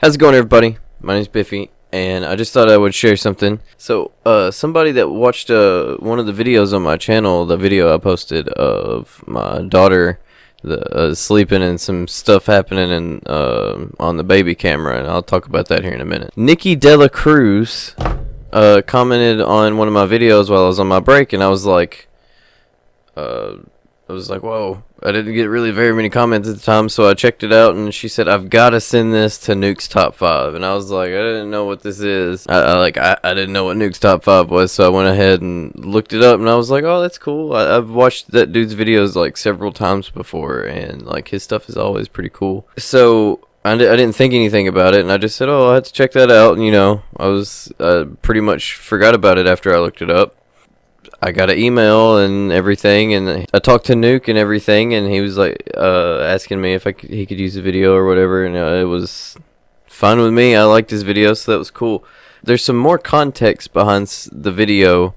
How's it going, everybody? My name's Biffy, and I just thought I would share something. So, somebody that watched one of the videos on my channel, the video I posted of my daughter sleeping and some stuff happening on the baby camera, and I'll talk about that here in a minute. Nikki Dela Cruz commented on one of my videos while I was on my break, and I was like, whoa, I didn't get really very many comments at the time, so I checked it out, and she said, I've got to send this to Nukes Top 5, and I was like, I didn't know what this is. I didn't know what Nukes Top 5 was, so I went ahead and looked it up, and I was like, oh, that's cool. I've watched that dude's videos, like, several times before, and, like, his stuff is always pretty cool. So I didn't think anything about it, and I just said, oh, I had to check that out, and, I was pretty much forgot about it after I looked it up. I got an email and everything, and I talked to Nuke and everything, and he was like asking me if he could use the video or whatever, and it was fine with me. I liked his video, so that was cool. There's some more context behind the video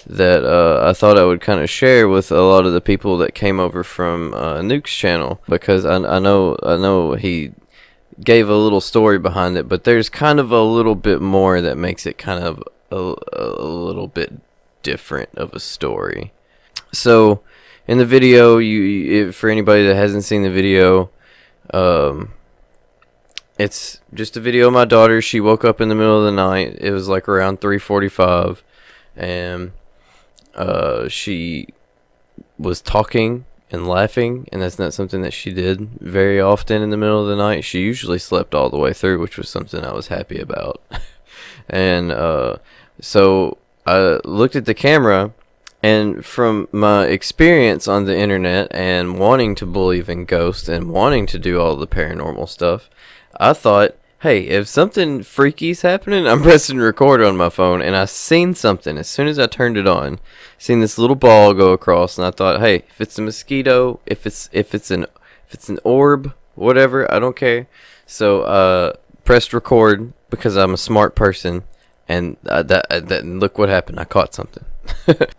that I thought I would kind of share with a lot of the people that came over from Nuke's channel, because I know he gave a little story behind it, but there's kind of a little bit more that makes it kind of a little bit different of a story. So in the video, for anybody that hasn't seen the video, it's just a video of my daughter. She woke up in the middle of the night. It was like around 3:45, and she was talking and laughing, and that's not something that she did very often in the middle of the night. She usually slept all the way through, which was something I was happy about. And so I looked at the camera, and from my experience on the internet and wanting to believe in ghosts and wanting to do all the paranormal stuff, I thought, hey, if something freaky's happening, I'm pressing record on my phone, and I seen something as soon as I turned it on. Seen this little ball go across, and I thought, hey, if it's a mosquito, if it's an orb, whatever, I don't care. So pressed record because I'm a smart person. And look what happened. I caught something.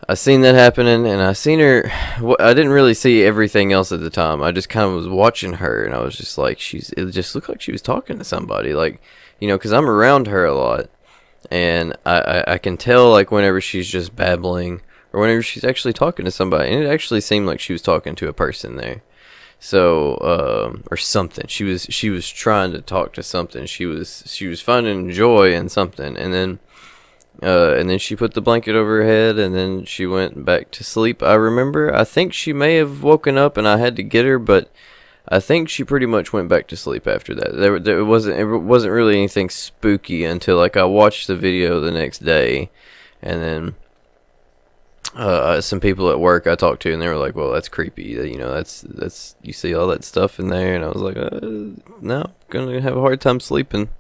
I seen that happening, and I seen her. I didn't really see everything else at the time. I just kind of was watching her, and I was just like, it just looked like she was talking to somebody, like, because I'm around her a lot, and I can tell, like, whenever she's just babbling or whenever she's actually talking to somebody, and it actually seemed like she was talking to a person there. So or something. She was trying to talk to something. She was finding joy in something, and then she put the blanket over her head, and then she went back to sleep. I think she may have woken up and I had to get her, but I think she pretty much went back to sleep after that. It wasn't really anything spooky until, like, I watched the video the next day, and then some people at work I talked to, and they were like, well, that's creepy, that's you see all that stuff in there, and I was like, no, I'm gonna have a hard time sleeping.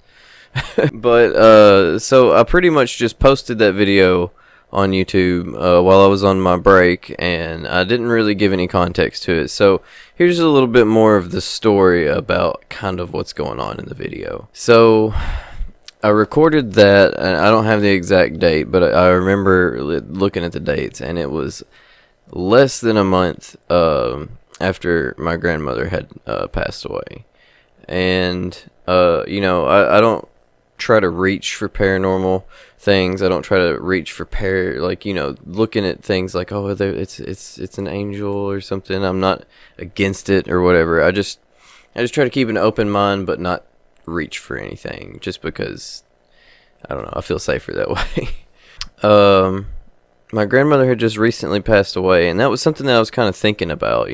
But so I pretty much just posted that video on YouTube while I was on my break, and I didn't really give any context to it. So here's a little bit more of the story about kind of what's going on in the video. So I recorded that, and I don't have the exact date, but I remember looking at the dates, and it was less than a month after my grandmother had passed away. And, I don't try to reach for paranormal things. I don't try to reach for looking at things like, oh, it's an angel or something. I'm not against it or whatever. I just try to keep an open mind, but not reach for anything, just because I don't know, I feel safer that way. My grandmother had just recently passed away, and that was something that I was kind of thinking about.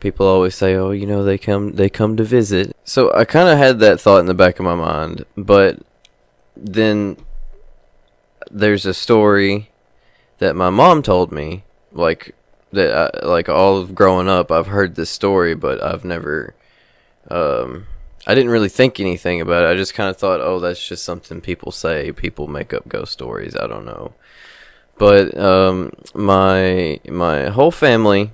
People always say, oh, they come to visit, so I kind of had that thought in the back of my mind. But then there's a story that my mom told me, like all of growing up I've heard this story, but I've never I didn't really think anything about it. I just kind of thought, oh, that's just something people say. People make up ghost stories. I don't know. But my whole family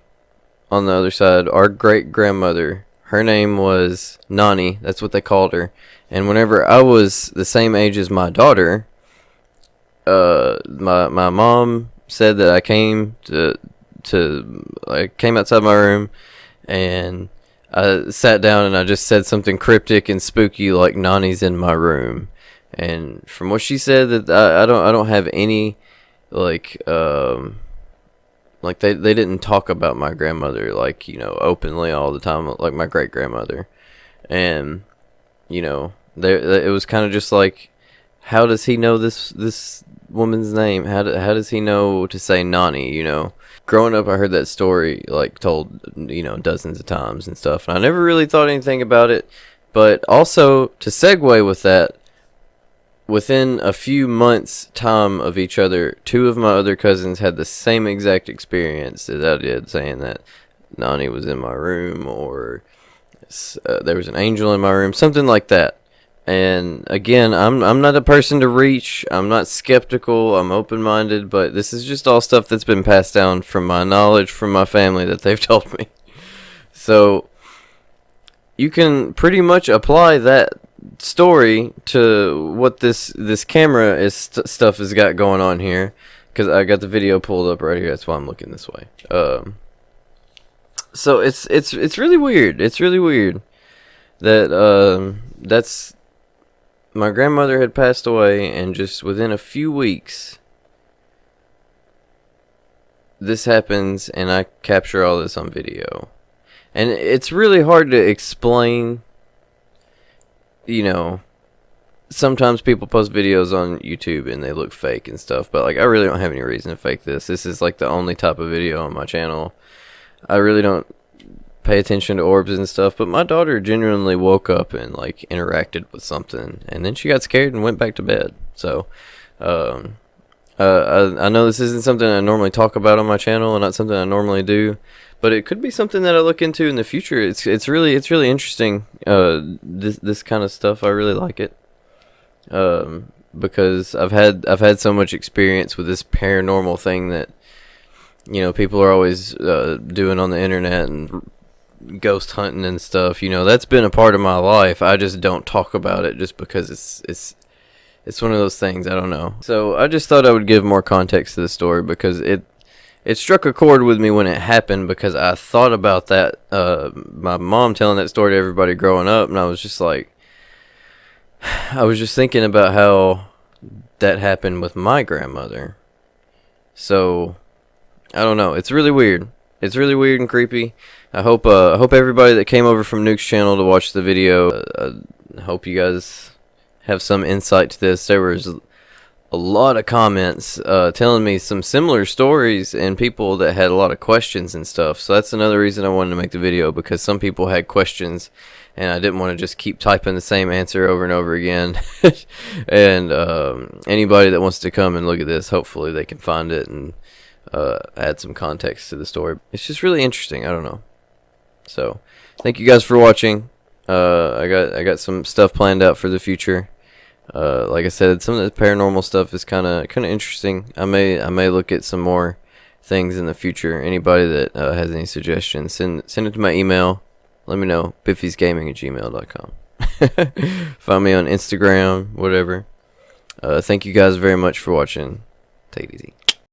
on the other side, our great-grandmother, her name was Nani. That's what they called her. And whenever I was the same age as my daughter, my mom said that I came I came outside my room, and I sat down and I just said something cryptic and spooky like Nani's in my room. And from what she said, that I don't have any like they didn't talk about my grandmother like, you know, openly all the time like my great grandmother. And you know, it was kind of just like, how does he know this woman's name? How does he know to say Nani, you know? Growing up, I heard that story like told, you know, dozens of times and stuff, and I never really thought anything about it. But also, to segue with that, within a few months' time of each other, two of my other cousins had the same exact experience as I did, saying that Nani was in my room, or there was an angel in my room, something like that. And again, I'm not a person to reach. I'm not skeptical. I'm open-minded, but this is just all stuff that's been passed down from my knowledge from my family that they've told me. So you can pretty much apply that story to what this camera is stuff has got going on here, because I got the video pulled up right here. That's why I'm looking this way. So it's really weird. It's really weird that that's my grandmother had passed away, and just within a few weeks this happens, and I capture all this on video. And it's really hard to explain. You know, sometimes people post videos on YouTube and they look fake and stuff, but like, I really don't have any reason to fake this. This is like the only type of video on my channel. I really don't pay attention to orbs and stuff, but my daughter genuinely woke up and like interacted with something, and then she got scared and went back to bed. So I know this isn't something I normally talk about on my channel, and not something I normally do, but it could be something that I look into in the future. It's really interesting. This kind of stuff, I really like it, because I've had so much experience with this paranormal thing that, you know, people are always doing on the internet, and ghost hunting and stuff. You know, that's been a part of my life. I just don't talk about it just because it's one of those things. I don't know. So I just thought I would give more context to the story, because it struck a chord with me when it happened, because I thought about that, my mom telling that story to everybody growing up, and I was just thinking about how that happened with my grandmother. So I don't know. It's really weird. It's really weird and creepy. I hope everybody that came over from Nukes channel to watch the video, I hope you guys have some insight to this. There was a lot of comments telling me some similar stories, and people that had a lot of questions and stuff. So that's another reason I wanted to make the video, because some people had questions and I didn't want to just keep typing the same answer over and over again. And anybody that wants to come and look at this, hopefully they can find it and add some context to the story. It's just really interesting. I don't know. So thank you guys for watching. I got some stuff planned out for the future. Like I said, some of the paranormal stuff is kind of interesting. I may look at some more things in the future. Anybody that has any suggestions, send it to my email. Let me know. biffysgaming@gmail.com. Find me on Instagram, whatever. Thank you guys very much for watching. Take it easy.